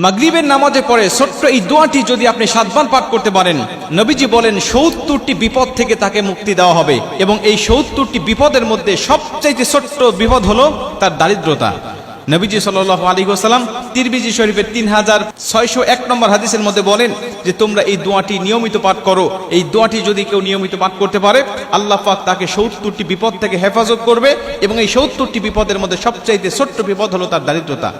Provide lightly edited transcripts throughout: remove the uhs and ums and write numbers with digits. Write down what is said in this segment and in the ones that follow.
মাগরিবের নামাজে পড়ে ছোট্ট এই দোয়াটি যদি আপনি 7 বার পাঠ করতে পারেন, নবীজি বলেন 70টি বিপদ থেকে তাকে মুক্তি দেওয়া হবে। এবং এই 70টি বিপদের মধ্যে সবচেয়ে ছোট্ট বিপদ হলো তার দারিদ্রতা। নবীজি সাল্লাল্লাহু আলাইহি ওয়াসাল্লাম তিরমিজি শরীফের 3601 নম্বর হাদিসের মধ্যে বলেন যে তোমরা এই দোয়াটি নিয়মিত পাঠ করো। এই দোয়াটি যদি কেউ নিয়মিত পাঠ করতে পারে, আল্লাহ পাক তাকে 70টি বিপদ থেকে হেফাজত করবে। এবং এই 70টি বিপদের মধ্যে সবচেয়ে ছোট্ট বিপদ হলো তার দারিদ্রতা।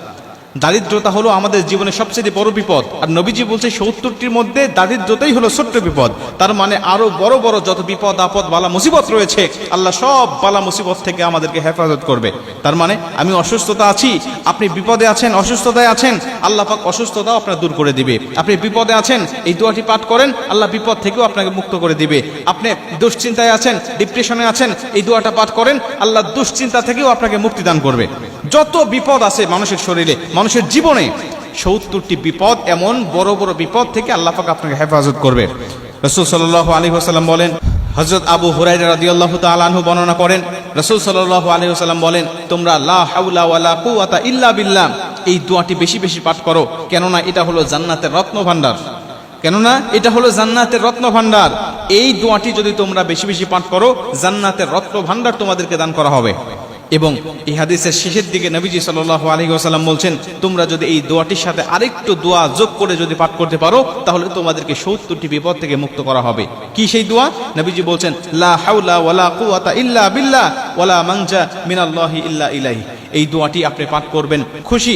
দারিদ্রতা হলো আমাদের জীবনে সবচেয়ে বড় বিপদ। আর নবীজি বলছে 70টির মধ্যে দারিদ্রতাই হলো ছোট্ট বিপদ। তার মানে আরো বড় বড় যত বিপদ আপদ বালা মুসিবত রয়েছে, আল্লাহ সব বালা মুসিবত থেকে আমাদেরকে হেফাজত করবে। তার মানে আমি অসুস্থতা আছি, আপনি বিপদে আছেন, অসুস্থতায় আছেন, আল্লাহ পাক অসুস্থতাও আপনার দূর করে দিবে। আপনি বিপদে আছেন, এই দোয়াটি পাঠ করেন, আল্লাহ বিপদ থেকেও আপনাকে মুক্ত করে দিবে। আপনি দুশ্চিন্তায় আছেন, ডিপ্রেশনে আছেন, এই দোয়াটা পাঠ করেন, আল্লাহ দুশ্চিন্তা থেকেও আপনাকে মুক্তি দান করবে। যত বিপদ আছে মানুষের শরীরে, মানুষের জীবনে, 70টি বিপদ, এমন বড় বড় বিপদ থেকে আল্লাহ পাক আপনাকে হেফাজত করবে। রাসূল সাল্লাল্লাহু আলাইহি ওয়াসাল্লাম বলেন, হযরত আবু হুরায়রা রাদিয়াল্লাহু তাআলা আনহু বর্ণনা করেন, রাসূল সাল্লাল্লাহু আলাইহি ওয়াসাল্লাম বলেন, তোমরা লা হাওলা ওয়ালা কুওয়াতা ইল্লা বিল্লাহ এই দোয়াটি বেশি বেশি পাঠ করো, কেননা এটা হলো জান্নাতের রত্ন ভান্ডার। কেননা এটা হলো জান্নাতের রত্ন ভান্ডার। এই দোয়াটি যদি তোমরা বেশি বেশি পাঠ করো, জান্নাতের রত্ন ভান্ডার তোমাদেরকে দান করা হবে। এবং এই হাদিসের শেষের দিকে নবীজি সাল্লাল্লাহু আলাইহি ওয়াসাল্লাম বলছেন, তোমরা যদি এই দোয়াটির সাথে আরেকটু দোয়া যোগ করে যদি পাঠ করতে পারো, তাহলে তোমাদেরকে 70টি বিপদ থেকে মুক্ত করা হবে। কি সেই দোয়া? নবীজি বলছেন, লা হাওলা ওয়ালা কুওয়াতা ইল্লা বিল্লাহ ওয়ালা মানজা মিনাল্লাহি ইল্লা ইলাইহি। এই দোয়াটি আপনি পাঠ করবেন, খুশি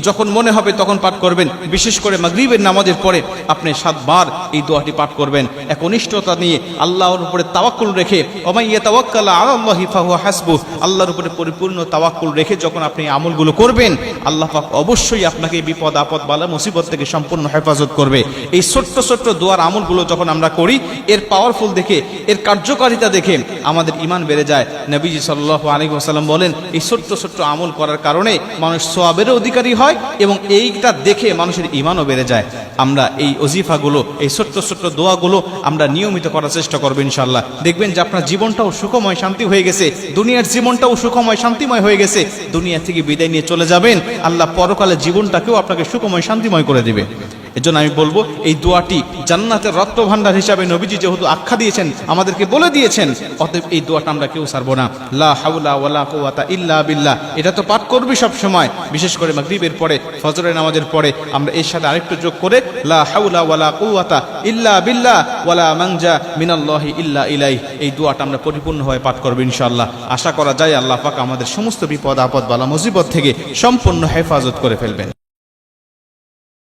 যখন মনে হবে তখন পাঠ করবেন। বিশেষ করে মাগরিবের নামাজের পরে আপনি 7 বার এই দোয়াটি পাঠ করবেন, একনিষ্ঠতা নিয়ে, আল্লাহর উপরে তাওয়াক্কুল রেখে। ওয়া ইয়াতাওয়াক্কালু আলাল্লাহি ফাহুয়া হাসবুহ। আল্লাহর উপরে পরিপূর্ণ তাওয়াক্কুল রেখে যখন আপনি আমলগুলো করবেন, আল্লাহ পাক অবশ্যই আপনাকে বিপদ আপদ বালা মুসিবত থেকে সম্পূর্ণ হেফাজত করবে। এই ছোট্ট ছোট্ট দোয়ার আমলগুলো যখন আমরা করি, এর পাওয়ারফুল দেখে, এর কার্যকারিতা দেখে আমাদের ঈমান বেড়ে যায়। নবীজি সাল্লাল্লাহু আলাইহি ওয়াসাল্লাম বলেন, এই ছোট্ট ছোট্ট আমল করার কারণে মানুষ সওয়াবের অধিকারী হয় এবং এইটা দেখে মানুষের ঈমানও বেড়ে যায়। আমরা এই ওজিফাগুলো, এই ছোট্ট ছোট্ট দোয়াগুলো আমরা নিয়মিত করার চেষ্টা করব ইনশাআল্লাহ। দেখবেন যে আপনার জীবনটাও সুখময় শান্তি হয়ে গেছে, দুনিয়ার জীবনটাও সুখময় শান্তিময় হয়ে গেছে। দুনিয়া থেকে বিদায় নিয়ে চলে যাবেন, আল্লাহ পরকালের জীবনটাকেও আপনাকে সুখময় শান্তিময় করে দিবে। এজন্য আমি বলবো, এই দোয়াটি জান্নাতের রত্ন ভান্ডার হিসাবে নবীজি যেহেতু আখ্যা দিয়েছেন, আমাদেরকে বলে দিয়েছেন, অতএব এই দোয়াটা আমরা কেউ ছাড়বো না। লা হাওলা ওয়ালা কুওয়াতা ইল্লা বিল্লাহ, এটা তো পাঠ করবি সব সময়। বিশেষ করে মাগরিবের পরে, ফজরের নামাজের পরে আমরা এর সাথে আরেকটু যোগ করে লা হাওলা ওয়ালা কুওয়াতা ইল্লা বিল্লাহ ওয়ালা মানজা মিনাল্লাহি ইল্লা ইলাইহি, এই দোয়াটা আমরা পরিপূর্ণভাবে পাঠ করব ইনশাআল্লাহ। আশা করা যায় আল্লাহ পাক আমাদের সমস্ত বিপদ আপদ বালা মুসিবত থেকে সম্পূর্ণ হেফাজত করে ফেলবেন।